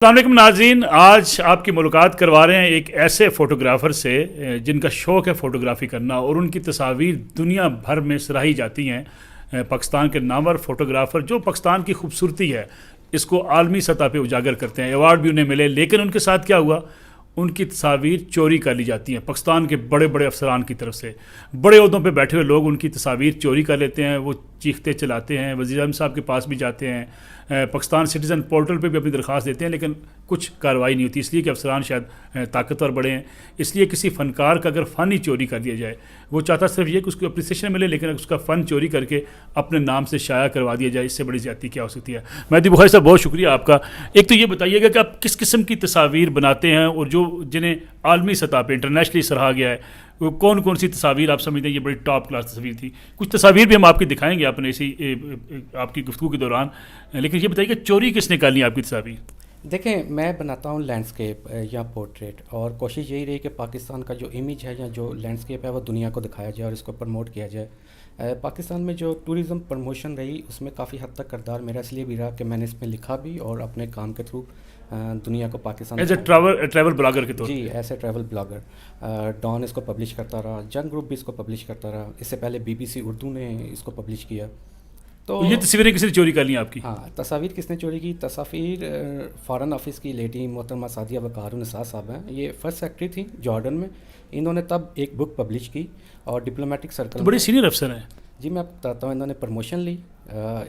السلام علیکم ناظرین، آج آپ کی ملاقات کروا رہے ہیں ایک ایسے فوٹوگرافر سے جن کا شوق ہے فوٹوگرافی کرنا اور ان کی تصاویر دنیا بھر میں سراہی جاتی ہیں۔ پاکستان کے نامور فوٹوگرافر جو پاکستان کی خوبصورتی ہے اس کو عالمی سطح پہ اجاگر کرتے ہیں، ایوارڈ بھی انہیں ملے، لیکن ان کے ساتھ کیا ہوا؟ ان کی تصاویر چوری کر لی جاتی ہیں پاکستان کے بڑے بڑے افسران کی طرف سے۔ بڑے عہدوں پہ بیٹھے ہوئے لوگ ان کی تصاویر چوری کر لیتے ہیں، وہ چیختے چلاتے ہیں، وزیر اعظم صاحب کے پاس بھی جاتے ہیں، پاکستان سٹیزن پورٹل پہ بھی اپنی درخواست دیتے ہیں، لیکن کچھ کارروائی نہیں ہوتی، اس لیے کہ افسران شاید طاقتور بڑے ہیں۔ اس لیے کسی فنکار کا اگر فن ہی چوری کر دیا جائے، وہ چاہتا صرف یہ کہ اس کو اپریسیشن ملے، لیکن اس کا فن چوری کر کے اپنے نام سے شائع کروا دیا جائے، اس سے بڑی زیادتی کیا ہو سکتی ہے؟ مہدی بخاری صاحب، بہت شکریہ آپ کا۔ ایک تو یہ بتائیے گا کہ آپ کس قسم کی تصاویر بناتے ہیں اور جو جنہیں عالمی سطح پہ انٹرنیشنلی سراہا گیا ہے، وہ کون کون سی تصاویر آپ سمجھتے ہیں یہ بڑی ٹاپ کلاس تصاویر تھی؟ کچھ تصاویر بھی ہم آپ کی دکھائیں گے اپنے اسی آپ کی گفتگو کے دوران، لیکن یہ بتائیے کہ چوری کس نے کر لی آپ کی تصاویر؟ دیکھیں، میں بناتا ہوں لینڈسکیپ یا پورٹریٹ، اور کوشش یہی رہی کہ پاکستان کا جو امیج ہے یا جو لینڈسکیپ ہے وہ دنیا کو دکھایا جائے اور اس کو پروموٹ کیا جائے۔ پاکستان میں جو ٹورزم پروموشن رہی اس میں کافی حد تک کردار میرا اس لیے بھی رہا کہ میں نے اس میں لکھا بھی اور اپنے کام کے تھرو دنیا کو Pakistan as a travel blogger کے طور جی as a travel blogger Dawn اس کو پبلش کرتا رہا، جنگ گروپ بھی اس کو پبلش کرتا رہا، اس سے پہلے BBC اردو نے اس کو پبلش کیا۔ تو یہ تصویریں کسی نے چوری کر لی آپ کی؟ ہاں، تصاویر کس نے چوری کی؟ تصاویر فارن آفس کی لیڈی محترمہ سعدیہ وقار النساء صاحب ہیں، یہ فرسٹ سیکرٹری تھیں جارڈن میں۔ انہوں نے تب ایک بک پبلش کی اور ڈپلومیٹک سرکل بڑے سینئر افسر ہیں۔ جی میں آپ بتاتا ہوں، انہوں نے پروموشن لی،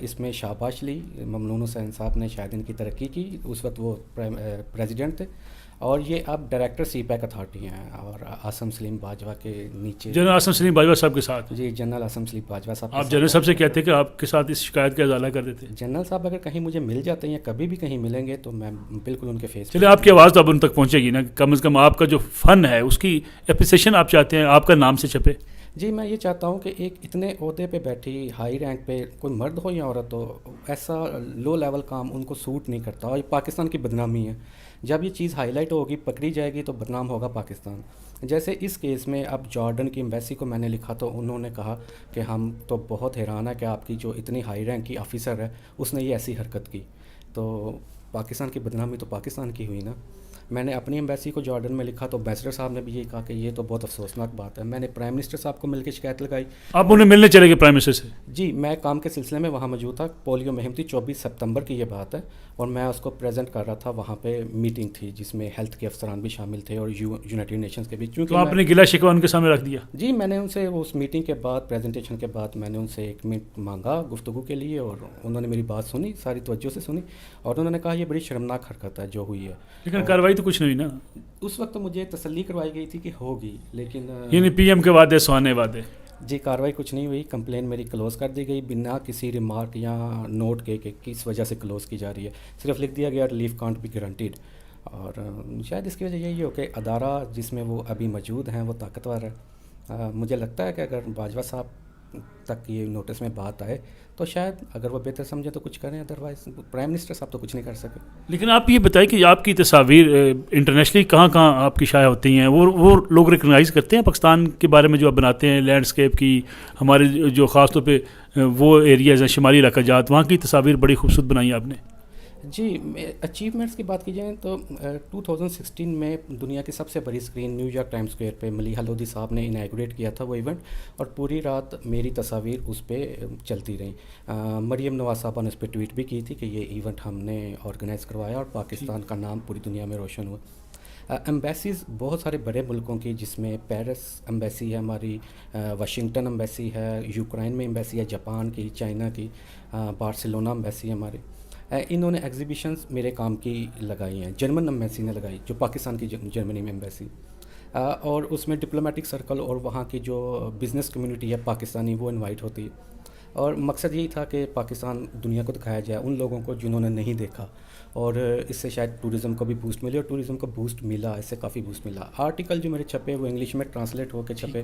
اس میں شاباش لی، ممنون حسین صاحب نے شاید ان کی ترقی کی، اس وقت وہ پریزیڈنٹ تھے، اور یہ اب ڈائریکٹر سی پیک اتھارٹی ہیں، اور آسم سلیم باجوہ کے نیچے جنرل آسم سلیم باجوہ صاحب کے ساتھ؟ جی جنرل آسم سلیم باجوہ صاحب۔ آپ جنرل صاحب سے کہتے ہیں کہ آپ کے ساتھ اس شکایت کا ازالہ کر دیتے ہیں؟ جنرل صاحب اگر کہیں مجھے مل جاتے ہیں یا کبھی بھی کہیں ملیں گے تو میں بالکل ان کے فیس۔ چلے، آپ کی آواز تو اب ان تک پہنچے گی نا، کم از کم آپ کا جو فن ہے اس کی اپریسیشن آپ چاہتے ہیں آپ کا نام سے چھپے؟ جی میں یہ چاہتا ہوں کہ ایک اتنے عہدے پہ بیٹھی ہائی رینک پہ کوئی مرد ہو یا عورت ہو، ایسا لو لیول کام ان کو سوٹ نہیں کرتا، اور یہ پاکستان کی بدنامی ہے۔ جب یہ چیز ہائی لائٹ ہوگی، پکڑی جائے گی، تو بدنام ہوگا پاکستان۔ جیسے اس کیس میں اب جارڈن کی ایمبیسی کو میں نے لکھا تو انہوں نے کہا کہ ہم تو بہت حیران ہے کہ آپ کی جو اتنی ہائی رینک کی آفیسر ہے اس نے یہ ایسی حرکت کی۔ تو پاکستان کی بدنامی تو پاکستان کی ہوئی نا۔ میں نے اپنی ایمبیسی کو جارڈن میں لکھا تو امبیسڈر صاحب نے بھی یہ کہا کہ یہ تو بہت افسوسناک بات ہے۔ میں نے پرائم منسٹر صاحب کو مل کے شکایت لگائی۔ آپ انہیں ملنے چلے گئے پرائم منسٹر سے؟ جی میں کام کے سلسلے میں وہاں موجود تھا، پولیو مہم تھی، 24 سپتمبر کی یہ بات ہے، اور میں اس کو پریزنٹ کر رہا تھا۔ وہاں پہ میٹنگ تھی جس میں ہیلتھ کے افسران بھی شامل تھے اور یونائٹڈ نیشنز کے بھی۔ تو آپ نے گلا شکوہ ان کے سامنے رکھ دیا؟ جی میں نے ان سے اس میٹنگ کے بعد، پریزنٹیشن کے بعد، میں نے ان سے 1 منٹ مانگا گفتگو کے لیے، اور انہوں نے میری بات سنی، ساری توجہ سے سنی، اور انہوں نے کہا یہ بڑی شرمناک حرکت ہے جو ہوئی ہے، لیکن کارروائی تو کچھ نہیں نا۔ اس وقت مجھے تسلی کروائی گئی تھی کہ ہوگی، لیکن یعنی PM کے وعدے سہانے وعدے؟ جی کارروائی کچھ نہیں ہوئی، کمپلین میری کلوز کر دی گئی بنا کسی ریمارک یا نوٹ کے کہ کس وجہ سے کلوز کی جا رہی ہے، صرف لکھ دیا گیا ریلیف کانٹ بی گارنٹیڈ۔ اور شاید اس کی وجہ یہی ہو کہ ادارہ جس میں وہ ابھی موجود ہیں وہ طاقتور ہے۔ مجھے لگتا ہے کہ اگر باجوہ صاحب تک یہ نوٹس میں بات آئے تو شاید اگر وہ بہتر سمجھے تو کچھ کریں، ادروائز پرائم منسٹر صاحب تو کچھ نہیں کر سکے۔ لیکن آپ یہ بتائیں کہ آپ کی تصاویر انٹرنیشنلی کہاں کہاں آپ کی شائع ہوتی ہیں؟ وہ لوگ ریکگنائز کرتے ہیں پاکستان کے بارے میں جو آپ بناتے ہیں، لینڈسکیپ کی، ہمارے جو خاص طور پہ وہ ایریاز ہیں شمالی علاقہ جات، وہاں کی تصاویر بڑی خوبصورت بنائی آپ نے؟ جی اچیومنٹس کی بات کی جائے تو 2016 میں دنیا کی سب سے بڑی screen new York time square پہ ملیحہ لودھی صاحب نے انیگوریٹ کیا تھا وہ ایونٹ، اور پوری رات میری تصاویر اس پہ چلتی رہیں۔ مریم نواز صاحبہ نے اس پہ ٹویٹ بھی کی تھی کہ یہ ایونٹ ہم نے آرگنائز کروایا اور پاکستان کا نام پوری دنیا میں روشن ہوا۔ ایمبیسیز بہت سارے بڑے ملکوں کی، جس میں پیرس ایمبیسی ہے ہماری، واشنگٹن ایمبیسی ہے، یوکرائن میں ایمبیسی ہے، جاپان کی، چائنا کی، بارسلونا ایمبیسی ہے ہماری۔ انہوں نے ایگزیبیشنز میرے کام کی لگائی ہیں، جرمن ایمبیسی نے لگائی، جو پاکستان کی جرمنی میں ایمبیسی، اور اس میں ڈپلومیٹک سرکل اور وہاں کی جو بزنس کمیونٹی ہے پاکستانی وہ انوائٹ ہوتی ہے، اور مقصد یہی تھا کہ پاکستان دنیا کو دکھایا جائے ان لوگوں کو جنہوں نے نہیں دیکھا، اور اس سے شاید ٹورزم کو بھی بوسٹ ملے، اور ٹورزم کو بوسٹ ملا، اس سے کافی بوسٹ ملا۔ آرٹیکل جو میرے چھپے وہ انگلش میں ٹرانسلیٹ ہو کے چھپے،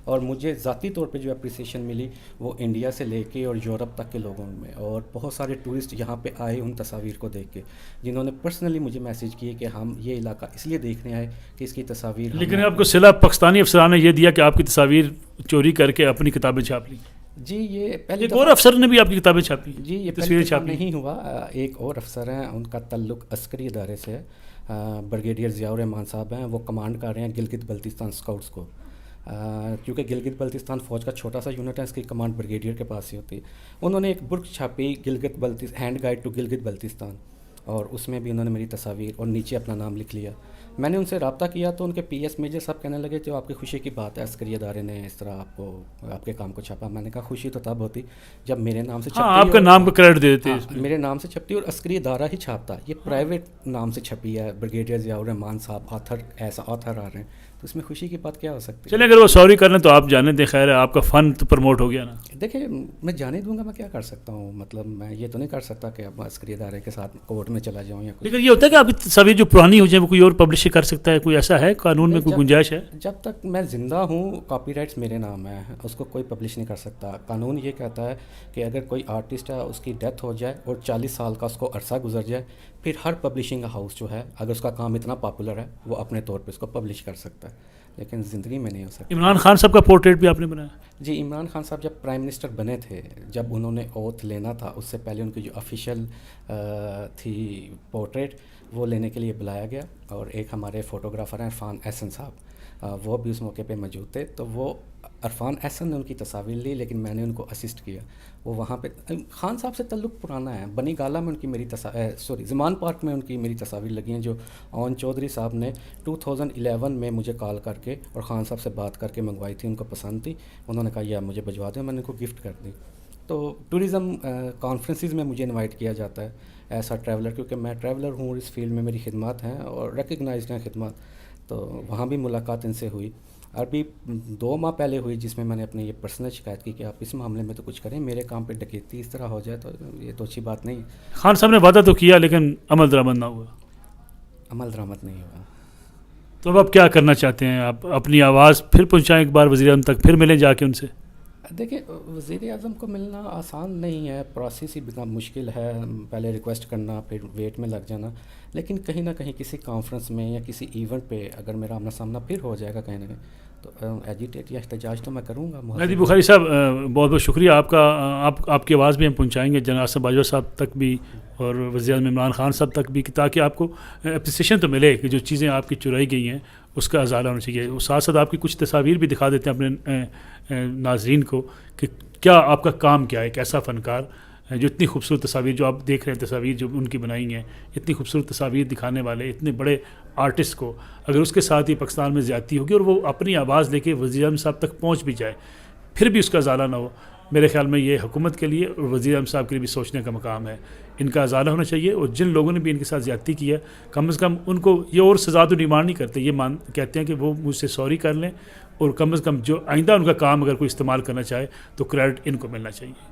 اور مجھے ذاتی طور پہ جو اپریسیشن ملی وہ انڈیا سے لے کے اور یورپ تک کے لوگوں میں، اور بہت سارے ٹورسٹ یہاں پہ آئے ان تصاویر کو دیکھ کے، جنہوں نے پرسنلی مجھے میسیج کیے کہ ہم یہ علاقہ اس لیے دیکھنے آئے کہ اس کی تصاویر۔ لیکن آپ کو صلہ پاکستانی افسران نے یہ دیا کہ آپ کی تصاویر چوری کر کے اپنی کتابیں چھاپ لی؟ جی یہ پہلی ایک اور افسر نے بھی آپ کی کتابیں چھاپی، جی یہ تصویریں پہلی دفعہ چھاپی؟ نہیں ہوا، ایک اور افسر ہیں ان کا تعلق عسکری ادارے سے ہے، بریگیڈیئر ضیاء الرحمان صاحب ہیں، وہ کمانڈ کر رہے ہیں گلگت بلتستان اسکاؤٹس کو، کیونکہ گلگت بلتستان فوج کا چھوٹا سا یونٹ ہے، اس کی کمانڈ بریگیڈیئر کے پاس ہی ہوتی ہے۔ انہوں نے ایک بک چھاپی hand guide to Gilgit Baltistan, اور اس میں بھی انہوں نے میری تصاویر اور نیچے اپنا نام لکھ لیا۔ میں نے ان سے رابطہ کیا تو ان کے پی ایس میجر صاحب کہنے لگے جو آپ کی خوشی کی بات ہے، عسکری ادارے نے اس طرح آپ کے کام کو چھاپا۔ میں نے کہا خوشی تو تب ہوتی جب میرے نام سے چھپتی، ہاں آپ کا نام کا کریڈٹ دے دیتے ہاں میرے نام سے چھپتی اور عسکری ادارہ ہی چھاپتا، یہ پرائیویٹ نام سے چھپی ہے، بریگیڈیئر ضیاء الرحمان صاحب ایسا آتھر آ رہے ہیں، تو اس میں خوشی کی بات کیا ہو سکتی ہے؟ چلیں اگر وہ سوری کر لیں تو آپ جانے دیں، خیر ہے آپ کا فن تو پروموٹ ہو گیا نا۔ دیکھیں میں جانے دوں گا، میں کیا کر سکتا ہوں، مطلب میں یہ تو نہیں کر سکتا کہ اب عسکری ادارے کے ساتھ کورٹ میں چلا جاؤں یا کچھ۔ لیکن یہ ہوتا ہے کہ آپ کی تصاویر جو پرانی ہو جائیں وہ کوئی اور پبلش کر سکتا ہے، کوئی ایسا ہے قانون میں کوئی گنجائش ہے؟ جب تک میں زندہ ہوں کاپی رائٹس میرے نام ہے، اس کو کوئی پبلش نہیں کر سکتا۔ قانون یہ کہتا ہے کہ اگر کوئی آرٹسٹ ہے اس کی ڈیتھ ہو جائے اور 40 سال کا اس کو عرصہ گزر جائے، پھر ہر پبلشنگ ہاؤس جو ہے اگر اس کا کام اتنا پاپولر ہے وہ اپنے طور پہ اس کو پبلش کر سکتا ہے، لیکن زندگی میں نہیں ہو سکتا۔ عمران خان صاحب کا پورٹریٹ بھی آپ نے بنایا؟ جی عمران خان صاحب جب پرائم منسٹر بنے تھے، جب انہوں نے اوتھ لینا تھا اس سے پہلے ان کی جو آفیشیل تھی پورٹریٹ وہ لینے کے لیے بلایا گیا، اور ایک ہمارے فوٹوگرافر ہیں عرفان احسن صاحب، وہ بھی اس موقع پہ موجود تھے، تو وہ عرفان احسن نے ان کی تصاویر لی لیکن میں نے ان کو اسسٹ کیا۔ وہ وہاں پہ خان صاحب سے تعلق پرانا ہے، بنی گالا میں ان کی میری زمان پارک میں ان کی میری تصاویر لگی ہیں، جو اون چودھری صاحب نے 2011 میں مجھے کال کر کے اور خان صاحب سے بات کر کے منگوائی تھی، ان کو پسند تھی، انہوں نے کہا یہ مجھے بھجوا دیں، میں نے ان کو گفٹ کر دی۔ تو ٹورزم کانفرنسز میں مجھے انوائٹ کیا جاتا ہے ایسا ٹریولر، کیونکہ میں ٹریولر ہوں اور اس فیلڈ میں میری خدمات ہیں اور ریکگنائزڈ ہیں خدمات، تو وہاں بھی ملاقات ان سے ہوئی۔ ابھی 2 ماہ پہلے ہوئی جس میں نے اپنی یہ پرسنل شکایت کی کہ آپ اس معاملے میں تو کچھ کریں، میرے کام پہ ڈکیتی اس طرح ہو جائے تو یہ تو اچھی بات نہیں۔ خان صاحب نے وعدہ تو کیا لیکن عمل درآمد نہ ہوا۔ عمل درآمد نہیں ہوا۔ تو اب آپ کیا کرنا چاہتے ہیں؟ آپ اپنی آواز پھر پہنچائیں ایک بار وزیر اعظم تک، پھر ملیں جا کے ان سے؟ دیکھیں وزیر اعظم کو ملنا آسان نہیں ہے، پروسیس ہی بنا مشکل ہے، پہلے ریکویسٹ کرنا پھر ویٹ میں لگ جانا، لیکن کہیں نہ کہیں کسی کانفرنس میں یا کسی ایونٹ پہ اگر میرا آمنا سامنا پھر ہو جائے گا کہیں نہ کہیں تو ایجیٹیٹ یا احتجاج تو میں کروں گا۔ مہدی بخاری صاحب بہت بہت شکریہ آپ کا، آپ کی آواز بھی ہم پہنچائیں گے جناب صاحب باجوہ صاحب تک بھی اور وزیر اعظم عمران خان صاحب تک بھی، تاکہ آپ کو اپریسیشن تو ملے کہ جو چیزیں آپ کی چرائی گئی ہیں اس کا ازالہ ہونا چاہیے۔ اور ساتھ ساتھ آپ کی کچھ تصاویر بھی دکھا دیتے ہیں اپنے ناظرین کو کہ کیا آپ کا کام کیا ہے، ایک ایسا فنکار جو اتنی خوبصورت تصاویر جو آپ دیکھ رہے ہیں، تصاویر جو ان کی بنائی ہیں، اتنی خوبصورت تصاویر دکھانے والے اتنے بڑے آرٹسٹ کو اگر اس کے ساتھ ہی پاکستان میں زیادتی ہوگی اور وہ اپنی آواز لے کے وزیر اعظم صاحب تک پہنچ بھی جائے پھر بھی اس کا ازالہ نہ ہو، میرے خیال میں یہ حکومت کے لیے اور وزیر اعظم صاحب کے لیے بھی سوچنے کا مقام ہے۔ ان کا ازالہ ہونا چاہیے، اور جن لوگوں نے بھی ان کے ساتھ زیادتی کی ہے کم از کم ان کو یہ اور سزا تو ڈیمانڈ نہیں کرتے، یہ کہتے ہیں کہ وہ مجھ سے سوری کر لیں، اور کم از کم جو آئندہ ان کا کام اگر کوئی استعمال کرنا چاہے تو کریڈٹ ان کو ملنا چاہیے۔